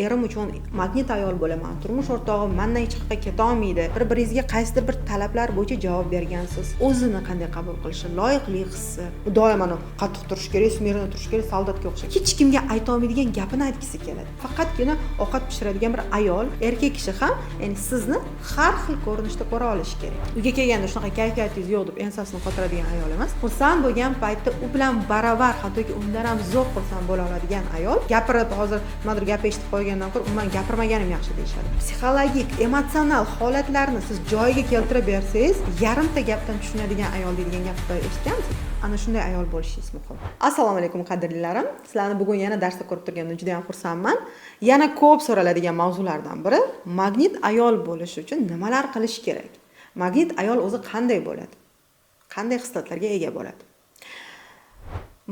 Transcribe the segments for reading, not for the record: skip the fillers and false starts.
erim uchun magnit ayol bo'laman, turmush o'rtog'im mendan hech qayerga keta olmaydi, bir-biringizga qaysidir bir talablar bo'yicha javob bergansiz, o'zini qanday qabul qilishi, loyiqlik hissi, doim qattiq turish kerak, smirno turish kerak, soldatga o'xshab hech kimga ayta olmaydigan gapini aytgisi keladi. Faqatgina ovqat pishiradigan bir ayol, erkak kishi ham ya'ni sizni har xil ko'rinishda ko'ra olishi kerak. Uyga kelganda shunaqa kayfiyatingiz yo'q deb ensasini qotiradigan ayol emas. Xursand bo'lgan paytda u bilan baravar, hattoki undan ham zo'r xursand bo'la oladigan ayol. Gapirib hozir nimadir gap eshitib qolgandan ko'ra umuman gapirmaganim yaxshi deyishadi. Psixologik, emotsional holatlarni siz joyiga keltirib bersangiz, yarimta gapdan tushunadigan ayol degan gapni eshitgansiz? Ana shunday ayol bo'lishingiz muhim. Assalomu alaykum qadrlilarim. Sizlarni bugun yana darsda ko'rib turganimdan juda ham xursandman. Yana ko'p so'raladigan mavzulardan biri magnit ayol bo'lish uchun nimalar qilish kerak? Magnit ayol o'zi qanday bo'ladi? Qanday xislatlarga ega bo'ladi?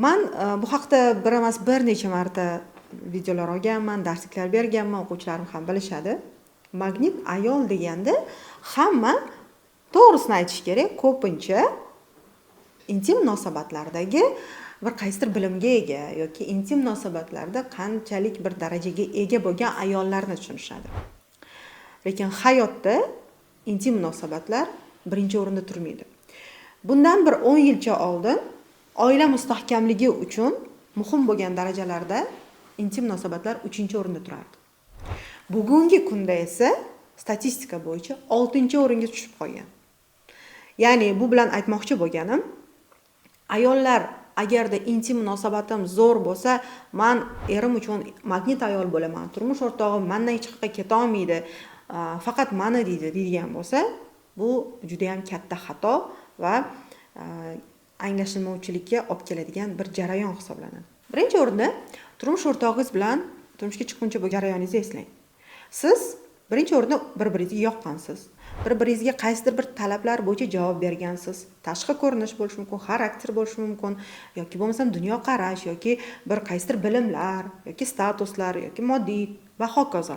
Men bu haqda bir emas bir necha marta videolar olganman, darsliklar berganman, o'quvchilarim ham bilishadi. Magnit ayol deganda hamma to'g'risini aytish kerak, ko'pincha intim munosabatlardagi bir qaysidir bilimga ega yoki intim munosabatlarda qanchalik bir darajaga ega bo'lgan ayollarni tushunishadi. Lekin hayotda intim munosabatlar birinchi o'rinda turmaydi. Bundan bir 10 yilcha oldin oila mustahkamligi uchun muhim bo'lgan darajalarda intim munosabatlar 3-o'rinda turardi. Bugungi kunda esa statistika bo'yicha 6-o'ringa tushib qolgan. Ya'ni bu bilan aytmoqchi bo'lganim, ayollar agarda intim munosabatim zo'r bo'lsa, men erim uchun magnit ayol bo'laman, turmush o'rtog'im mendan hech qayerga keta olmaydi, faqat meni deydigan bo'lsa, bu juda ham katta xato va anglashilmovchilikka olib keladigan bir jarayon hisoblanadi. Birinchi o'rinda turmush o'rtog'ingiz bilan turmushga chiqquncha bu jarayoningizni eslang. Siz birinchi o'rinda bir-biringizga yoqqansiz. Bir-biringizga qaysidir bir talablar bo'yicha javob bergansiz. Tashqi ko'rinish bo'lishi mumkin, xarakter bo'lishi mumkin, yoki bo'lmasam dunyo qarash yoki bir qaysidir bilimlar yoki statuslar yoki moddiy va hokazo.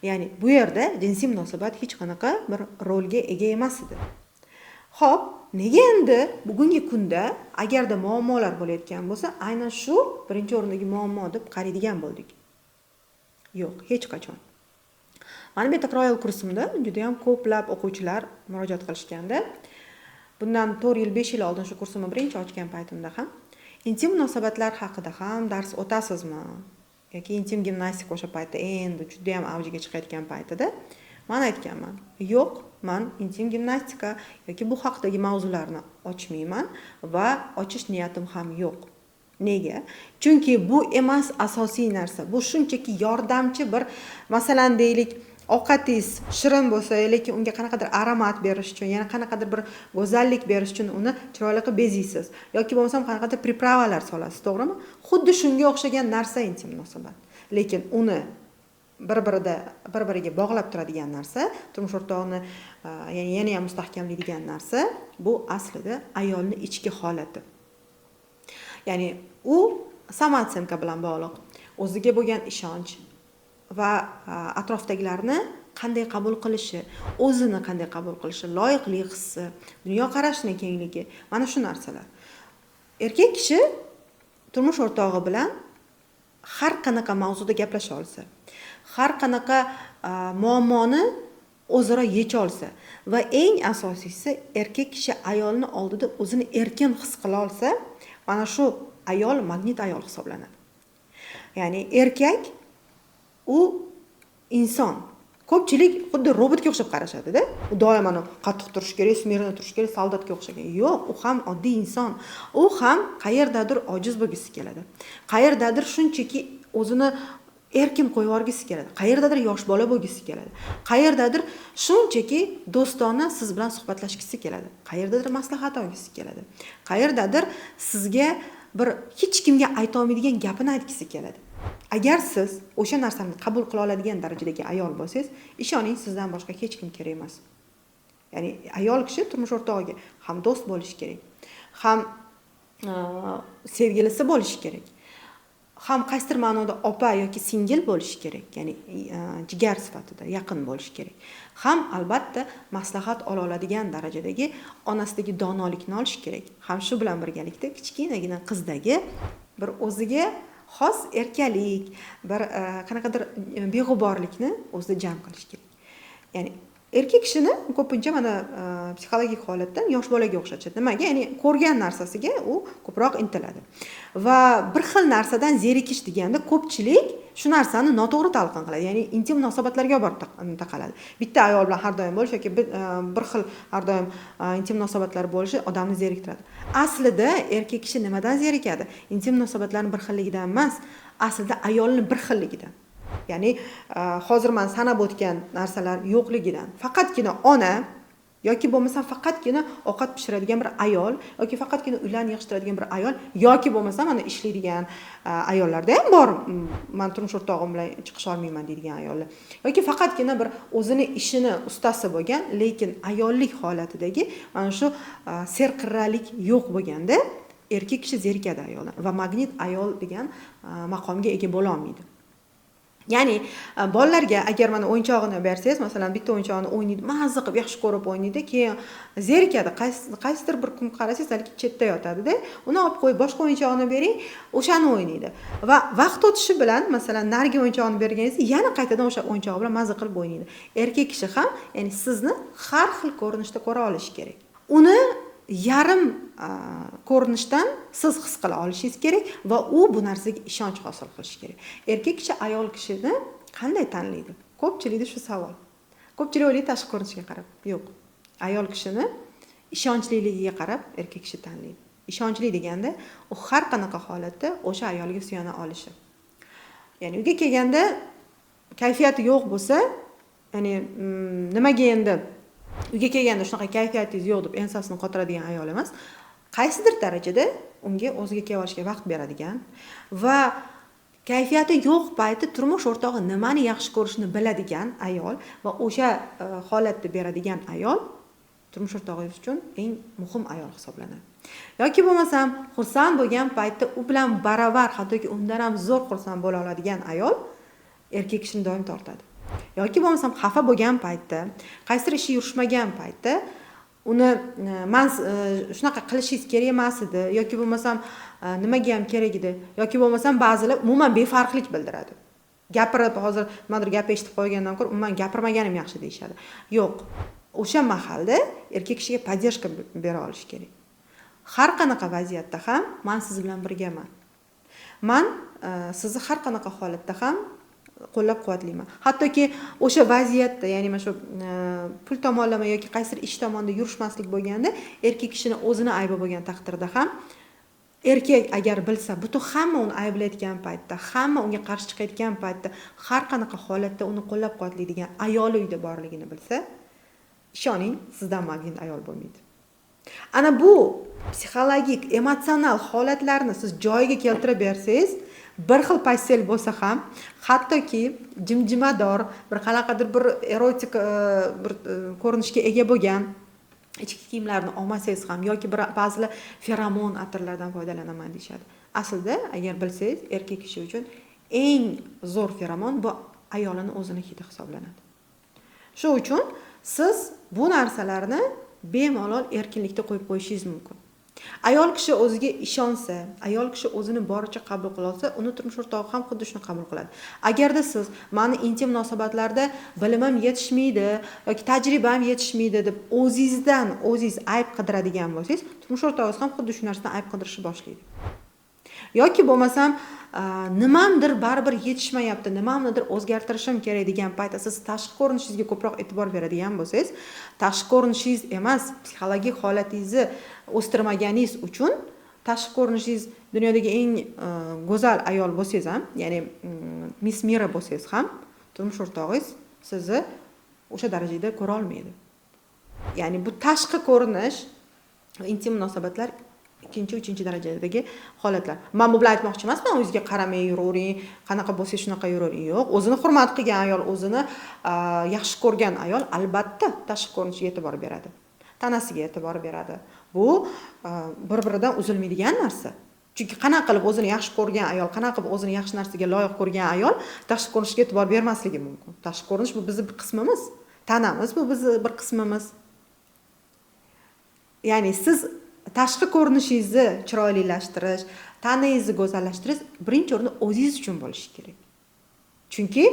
Ya'ni bu yerda jinsiy munosabat hech qanaqa bir rolga ega emas edi. Xo'p, nega endi bugungi kunda agarda muammolar bo'layotgan bo'lsa, aynan shu birinchi o'rindagi muammo deb qaraydigan bo'ldik? Yo'q, hech qachon. Mana bu Takror kursimda juda ham ko'plab o'quvchilar murojaat qilishganda, bundan 4 yil, 5 yil oldin shu kursimni birinchi ochgan paytimda ham intim munosabatlar haqida ham dars o'tasizmi? Yoki intim gimnastika o'sha paytda endi juda ham avjiga chiqayotgan paytida men aytganman, yo'q, men intim gimnastika yoki bu haqdagi mavzularni ochmayman va ochish niyatim ham yo'q. Nega? Chunki bu emas asosiy narsa. Bu shunchaki yordamchi bir, masalan deylik, ovqatingiz shirin bo'lsa, lekin unga qanaqadir aromat berish uchun, yana qanaqadir bir go'zallik berish uchun uni chiroyli qilib bezaysiz yoki bo'lmasam qanaqadir pripravalar solasiz, to'g'rimi? Xuddi shunga o'xshagan narsa intim munosabat. Lekin uni bir-biriga bog'lab turadigan narsa, turmush o'rtog'ini yana ham mustahkamlaydigan narsa, bu aslida ayolning ichki holati. Ya'ni u samotsenka bilan bog'liq, o'ziga bo'lgan ishonch va atrofdagilarni qanday qabul qilishi, o'zini qanday qabul qilishi, loyiqlik hissi, dunyo qarashining kengligi, mana shu narsalar. Erkak kishi turmush o'rtog'i bilan har qanaqa mavzuda gaplasha olsa, har qanaqa muammoni o'zaro yecha olsa va eng asosiysi erkak kishi ayolni oldida o'zini erkin his qila olsa, mana shu ayol magnit ayol hisoblanadi. Ya'ni erkak u inson. Ko'pchilik xuddi robotga o'xshab qarashadi-da. U doim qattiq turish kerak, smirno turish kerak, soldatga o'xshagan. Yo'q, u ham oddiy inson. U ham qayerdadir ojiz bo'lgisi keladi. Qayerdadir shunchaki o'zini erkin qo'yib yuborgisi keladi. Qayerdadir yosh bola bo'lgisi keladi. Qayerdadir shunchaki do'stona siz bilan suhbatlashgisi keladi. Qayerdadir maslahat olgisi keladi. Qayerdadir sizga bir hech kimga ayta olmaydigan gapini aytgisi keladi. Agar siz o'sha narsani qabul qila oladigan darajadagi ayol bo'lsangiz, ishoning, sizdan boshqa hech kim kerak emas. Ya'ni ayol kishi turmush o'rtog'iga ham do'st bo'lishi kerak, ham sevgilisi bo'lishi kerak, ham qaysidir ma'noda opa yoki singil bo'lishi kerak, ya'ni jigar sifatida yaqin bo'lishi kerak. Ham albatta maslahat ola oladigan darajadagi onasidagi donolikni olish kerak. Ham shu bilan birgalikda kichkinagina qizdagi bir o'ziga xos erkalik, bir qanaqadir beg'uborlikni o'zida jam qilish kerak. Ya'ni erkak kishini ko'pincha mana psixologik holatdan yosh bolaga o'xshatadi. Nimaga? Ya'ni ko'rgan narsasiga u ko'proq intiladi. Va bir xil narsadan zerikish deganda ko'pchilik shu narsani noto'g'ri talqin qiladi. Ya'ni intim munosabatlarga borib taqaladi. Bitta ayol bilan har doim bo'lish yoki bir xil har doim intim munosabatlar bo'lishi odamni zeriktiradi. Aslida erkak kishi nimadan zerikadi? Intim munosabatlarning bir xilligidan emas, aslida ayolning bir xilligidan. Ya'ni hozir men sanab o'tgan narsalar yo'qligidan. Faqatgina ona yoki bo'lmasa faqatgina ovqat pishiradigan bir ayol yoki faqatgina uylarni yig'ishtiradigan bir ayol yoki bo'lmasa mana ishlaydigan ayollarda ham bor. Men turmush o'rtog'im bilan chiqish olmayman deydigan ayollar. Yoki faqatgina bir o'zini ishini ustasi bo'lgan, lekin ayollik holatidagi mana shu serqirralik yo'q bo'lganda erkak kishi zerikadi ayoldan va magnit ayol degan maqomga ega bo'la olmaydi. Ya'ni bolalarga agar mana o'yinchog'ini bersangiz, masalan, bitta o'yinchog'ini o'ynaydi, mazza qilib yaxshi ko'rib o'ynaydi, keyin zerikadi. Qaysidir bir kun qarasangiz, balki chetda yotadi-da, uni olib qo'yib boshqa o'yinchog'ini bering, o'shani o'ynaydi. Va vaqt o'tishi bilan, masalan, narigi o'yinchog'ini berganingizda yana qaytadan o'sha o'yinchog' bilan mazza qilib o'ynaydi. Erkak kishi ham, ya'ni sizni har xil ko'rinishda ko'ra olishi kerak. Uni yarim ko'rinishdan siz his qila olishingiz kerak va u bu narsaga ishonch hosil qilishi kerak. Erkak kishi ayol kishini qanday tanlaydi? Ko'pchilikda shu savol. Ko'pchilik o'ylaydi tashqi ko'rinishiga qarab. Yo'q. Ayol kishini ishonchligiga qarab erkak kishi tanlaydi. Ishonchli deganda u har qanaqa holatda o'sha ayolga suyana olishi. Ya'ni uyga kelganda kayfiyati yo'q bo'lsa, ya'ni nimaga endi uyga kelganda shunaqa kayfiyatingiz yo'q deb ensasini qotiradigan ayol emas, qaysidir darajada unga o'ziga kelib olishga vaqt beradigan va kayfiyati yo'q payti turmush o'rtog'i nimani yaxshi ko'rishni biladigan ayol va o'sha holatni beradigan ayol turmush o'rtog'ingiz uchun eng muhim ayol hisoblanadi. Yoki bo'lmasam xursand bo'lgan paytda u bilan baravar, hattoki undan ham zo'r xursand bo'la oladigan ayol erkak kishini doim tortadi. Yoki bo'lmasam xafa bo'lgan paytda, qaysidir ishi yurishmagan paytda uni men shunaqa qilishingiz kerak emas edi yoki bo'lmasam nimaga ham kerak edi yoki bo'lmasam ba'zilar umuman befarqlik bildiradi. Gapirib hozir nimadir gap eshitib qo'ygandan ko'ra umuman gapirmaganim yaxshi deyshadi. Yo'q. O'sha mahalda erkak kishiga podдержка bera olish kerak. Har qanaqa vaziyatda ham men siz bilan birgaman. Men sizni har qanaqa holatda ham qo'llab-quvvatlayman. Hattoki o'sha vaziyatda, ya'ni mana shu pul tomonlama yoki qaysidir ish tomonda yurishmaslik bo'lganda, erkak kishining o'zini aybi bo'lgan taqdirda ham erkak agar bilsa, butun hamma uni ayblayotgan paytda, hamma unga qarshi chiqayotgan paytda, har qanaqa holatda uni qo'llab-quvvatlaydigan ayoli uyda borligini bilsa, ishoning, sizdan magnit ayol bo'lmaydi. Ana bu psixologik, emotsional holatlarni siz joyiga keltirib bersangiz, bir xil postel bo'lsa ham, hattoki jimjimador, bir qanaqadir bir erotik bir ko'rinishga ega bo'lgan ichki kiyimlarni olmasangiz ham yoki ba'zilar feromon atirlardan foydalanaman deyshadi. Aslida agar bilsangiz, erkak kishi uchun eng zo'r feromon bu ayolining o'zini hidi hisoblanadi. Shu uchun siz bu narsalarni bemalol erkinlikda qo'yib qo'yishingiz mumkin. Ayol kishi o'ziga ishonsa, ayol kishi o'zini boricha qabul qila olsa, uni turmush o'rtog'i ham xuddi shuni qabul qiladi. Agarda siz meni intim munosabatlarda bilimim yetishmaydi yoki tajribam yetishmaydi deb o'zingiz ayb qidiradigan bo'lsangiz, turmush o'rtog'ingiz ham xuddi shu narsadan ayb qidirishni boshlaydi. Yoki bo'lmasam nimamdir baribir yetishmayapti, nimamnidir o'zgartirishim kerak degan paytda siz tashqi ko'rinishingizga ko'proq e'tibor beradigan bo'lsangiz, tashqi ko'rinishingiz emas, psixologik holatingizni o'stirmaganingiz uchun tashqi ko'rinishingiz dunyodagi eng go'zal ayol bo'lsangiz ham, ya'ni Miss Mira bo'lsangiz ham, turmush o'rtog'ingiz sizni o'sha darajada ko'ra olmaydi. Ya'ni bu tashqi ko'rinish, intim munosabatlar ikkinchi, uchinchi darajadagi holatlar. Men bu bilan aytmoqchi emasman, o'zingizga qaramay yuravering, qanaqa bo'lsa shunaqa yuravering. Yo'q, o'zini hurmat qilgan ayol, o'zini yaxshi ko'rgan ayol albatta tashqi ko'rinishiga e'tibor beradi. Tanasiga e'tibor beradi. Bu bir-biridan uzilmaydigan narsa. Chunki qanaqa qilib o'zini yaxshi ko'rgan ayol, qanaqa qilib o'zini yaxshi narsaga loyiq ko'rgan ayol tashqi ko'rinishga e'tibor bermasligi mumkin. Tashqi ko'rinish bu bizning bir qismimiz. Tanamiz bu bizning bir qismimiz. Ya'ni siz tashqi ko'rinishingizni chiroylilashtirish, tanangizni go'zallashtirish birinchi o'rinda o'zingiz uchun bo'lishi kerak. Chunki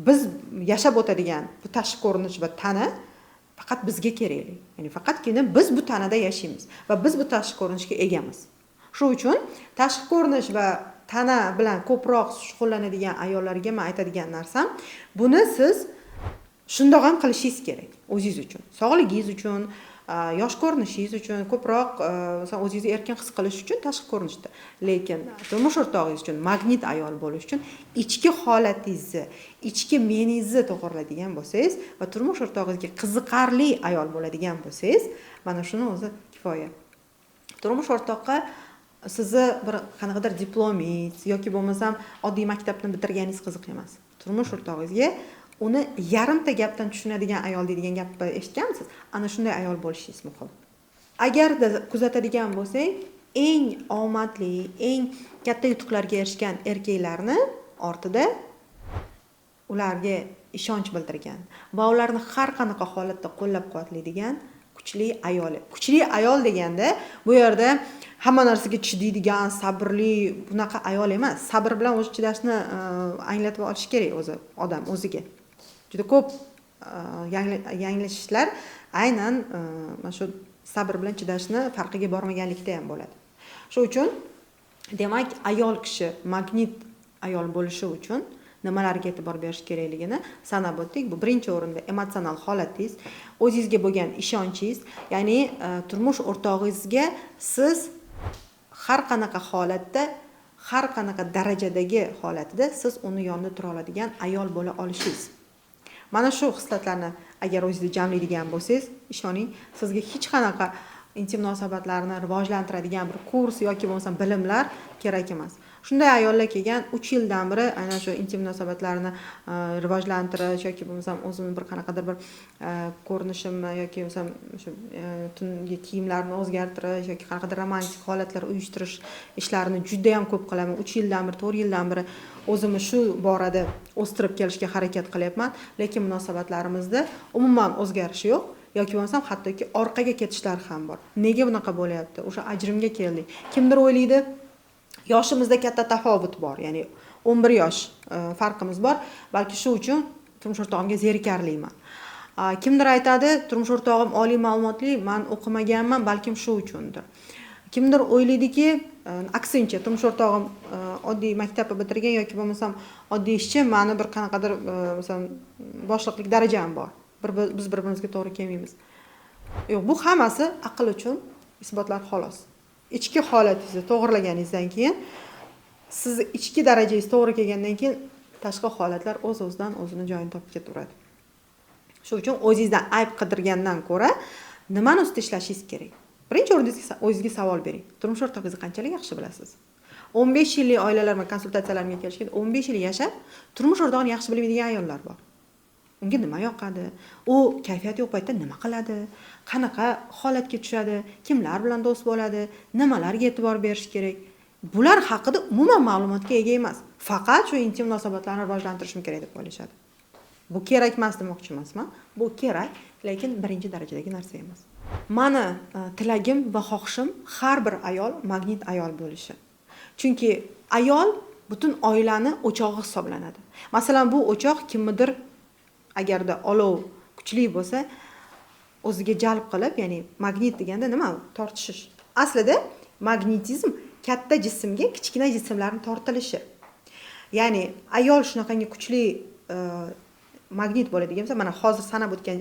biz yashab o'tadigan bu tashqi ko'rinish va tana faqat bizga kerakli. Ya'ni faqatgina biz bu tanada yashaymiz va biz bu tashqi ko'rinishga egamiz. Shuning uchun tashqi ko'rinish va tana bilan ko'proq shug'ullanadigan ayollarga men aytadigan narsam, buni siz shundoq ham qilishingiz kerak o'zingiz uchun, sog'ligingiz uchun, yosh ko'rinishingiz uchun, ko'proq masalan o'zingizni erkin his qilish uchun tashqi ko'rinishda. Lekin turmush o'rtog'ingiz uchun, magnit ayol bo'lish uchun ichki holatingizni, ichki meningizni to'g'irlaydigan bo'lsangiz va turmush o'rtog'ingizga qiziqarli ayol bo'ladigan bo'lsangiz, mana shuni o'zi kifoya. Turmush o'rtoqqa sizni bir qanaqadir diplomingiz yoki bo'lmasam oddiy maktabni bitirganingiz qiziq emas. Turmush o'rtog'ingizga uni yarimta gapdan tushunadigan ayol degan gapni eshitganmisiz? Ana shunday ayol bo'lishingiz muhim. Agarda kuzatadigan bo'lsak, eng omadli, eng katta yutuqlarga erishgan erkaklarni ortida ularga ishonch bildirgan va ularni har qanaqa holatda qo'llab-quvvatlaydigan kuchli ayol. Kuchli ayol deganda bu yerda hamma narsaga chidaydigan, sabrli bunaqa ayol emas. Sabr bilan o'zi chidashni anglatib olish kerak o'zi odam o'ziga. Juda ko'p yanglishishlar aynan mana shu sabr bilan chidashni farqiga bormaganlikda ham bo'ladi. Shuning uchun demak ayol kishi magnit ayol bo'lishi uchun nimalarga e'tibor berish kerakligini sanab o'tdik. Bu birinchi o'rinda emotsional holatingiz, o'zingizga bo'lgan ishonchingiz, ya'ni turmush o'rtog'ingizga siz har qanaqa holatda, har qanaqa darajadagi holatida siz uni yonida tura oladigan ayol bo'la olishingiz. Mana shu xislatlarni agar o'zingizda jamlaydigan bo'lsangiz, ishoning, sizga hech qanaqa intim munosabatlarni rivojlantiradigan bir kurs yoki bo'lmasa bilimlar kerak emas. Shunday ayollar kelgan 3 yildan beri aynan shu intim munosabatlarni rivojlantirish yoki bo'lmasa o'zimni bir qanaqadir bir ko'rinishimni yoki bo'lmasa shu tungi kiyimlarni o'zgartirish yoki qanaqadir romantik holatlar uyushtirish ishlarini juda ham ko'p qilaman. 3 yildan beri, 4 yildan beri o'zimni shu borada o'stirib kelishga harakat qilyapman, lekin munosabatlarimizda umuman o'zgarish yo'q. Yoki bo'lmasam hattoki orqaga ketishlar ham bor. Nega bunaqa bo'lyapti? O'sha ajrimga keldik. Kimdir o'ylaydi, yoshimizda katta tafovut bor, ya'ni 11 yosh farqimiz bor. Balki shu uchun turmush o'rtog'imga zerikarliman. Kimdir aytadi, turmush o'rtog'im oliy ma'lumotli, men o'qimaganman, balkim shu uchundir. Kimdir o'ylaydiki, aksincha, turmush o'rtog'im oddiy maktabni bitirgan yoki bo'lmasam oddiy ishchi, meni bir qanaqadir masalan boshliqlik darajam bor. Biz bir-birimizga to'g'ri kelmaymiz. Yo'q, bu hammasi aql uchun isbotlar xolos. Ichki holatingizni to'g'rilaganingizdan keyin, siz ichki darajangiz to'g'ri kelgandan keyin tashqi holatlar o'z-o'zidan o'zini joyini topib ketaveradi. Shuning uchun o'zingizdan ayb qidirgandan ko'ra nimani ustida ishlashingiz kerak? Birinchi o'rinda o'zingizga savol bering. Turmush o'rtog'ingizni qanchalik yaxshi bilasiz? 15 yillik oilalar bilan konsultatsiyalarga kelishganda 15 yil yashab, turmush o'rtog'ini yaxshi bilmaydigan ayollar bor. Unga nima yoqadi? U kayfiyat yo'q paytda nima qiladi? Qanaqa holatga tushadi? Kimlar bilan do'st bo'ladi? Nimalarga e'tibor berish kerak? Bular haqida umuman ma'lumotga ega emas. Faqat shu intim munosabatlarni rivojlantirishim kerak deb o'ylashadi. Bu kerak emas demoqchi emasman. Bu kerak, lekin birinchi darajadagi narsa emas. Mani tilagim va xohishim har bir ayol magnit ayol bo'lishi. Chunki ayol butun oilani o'chog'i hisoblanadi. Masalan, bu o'choq kimnidir agarda olov kuchli bo'lsa, o'ziga jalb qilib, ya'ni magnit deganda nima? Tortishish. Aslida magnetizm katta jismga kichkina jismlarning tortilishi. Ya'ni ayol shunaqangi kuchli magnit bo'ladigan bo'lsa, mana hozir sanab o'tgan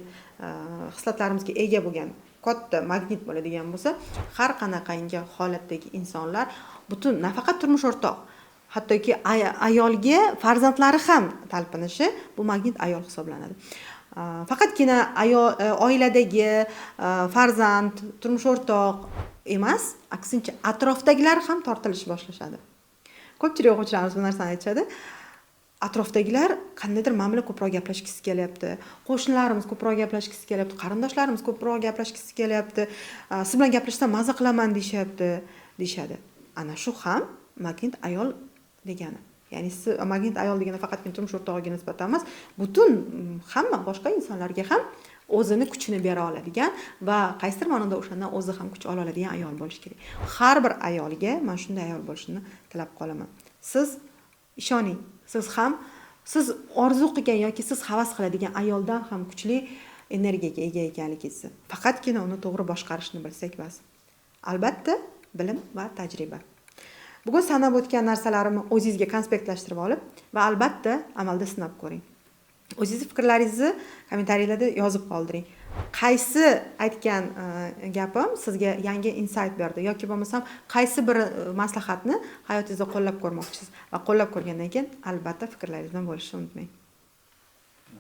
xislatlarimizga ega bo'lgan katta magnit bo'ladigan bo'lsa, har qanaqangi holatdagi insonlar butun nafaqat turmush o'rtoq, hattoki ayolga farzandlari ham talpinishi bu magnit ayol hisoblanadi. Faqatgina oiladagi farzand, turmush o'rtoq emas, aksincha atrofdagilar ham tortilish boshlashadi. Ko'pchilik o'quvchilarimiz bu narsani aytishadi. Atrofdagilar qandaydir men bilan ko'proq gaplashgisi kelyapti, qo'shnilarimiz ko'proq gaplashgisi kelyapti, qarindoshlarimiz ko'proq gaplashgisi kelyapti, siz bilan gaplashsam maza qilaman deyshadi. Ana shu ham magnit ayol degani. Ya'ni magnit ayol degani faqatgina turmush o'rtog'iga nisbatan emas, butun hamma boshqa insonlarga ham o'zini kuchini bera oladigan va qaysidir ma'noda o'shandan o'zi ham kuch ola oladigan ayol bo'lishi kerak. Har bir ayolga men shunday ayol bo'lishini tilab qolaman. Siz ishoning, siz orzu qilgan yoki siz havas qiladigan ayoldan ham kuchli energiyaga ega ekanligingizni, faqatgina uni to'g'ri boshqarishni bilsak bas. Albatta, bilim va tajriba. Bugun sanab o'tgan narsalarimni o'zingizga konspektlashtirib olib va albatta amalda sinab ko'ring. O'zingiz fikrlaringizni kommentariylarda yozib qoldiring. Qaysi aytgan gapim sizga yangi insight berdi yoki bo'lmasam qaysi bir maslahatni hayotingizda qo'llab ko'rmoqchisiz va qo'llab ko'rgandan keyin albatta fikrlaringiz bilan bo'lishni unutmang.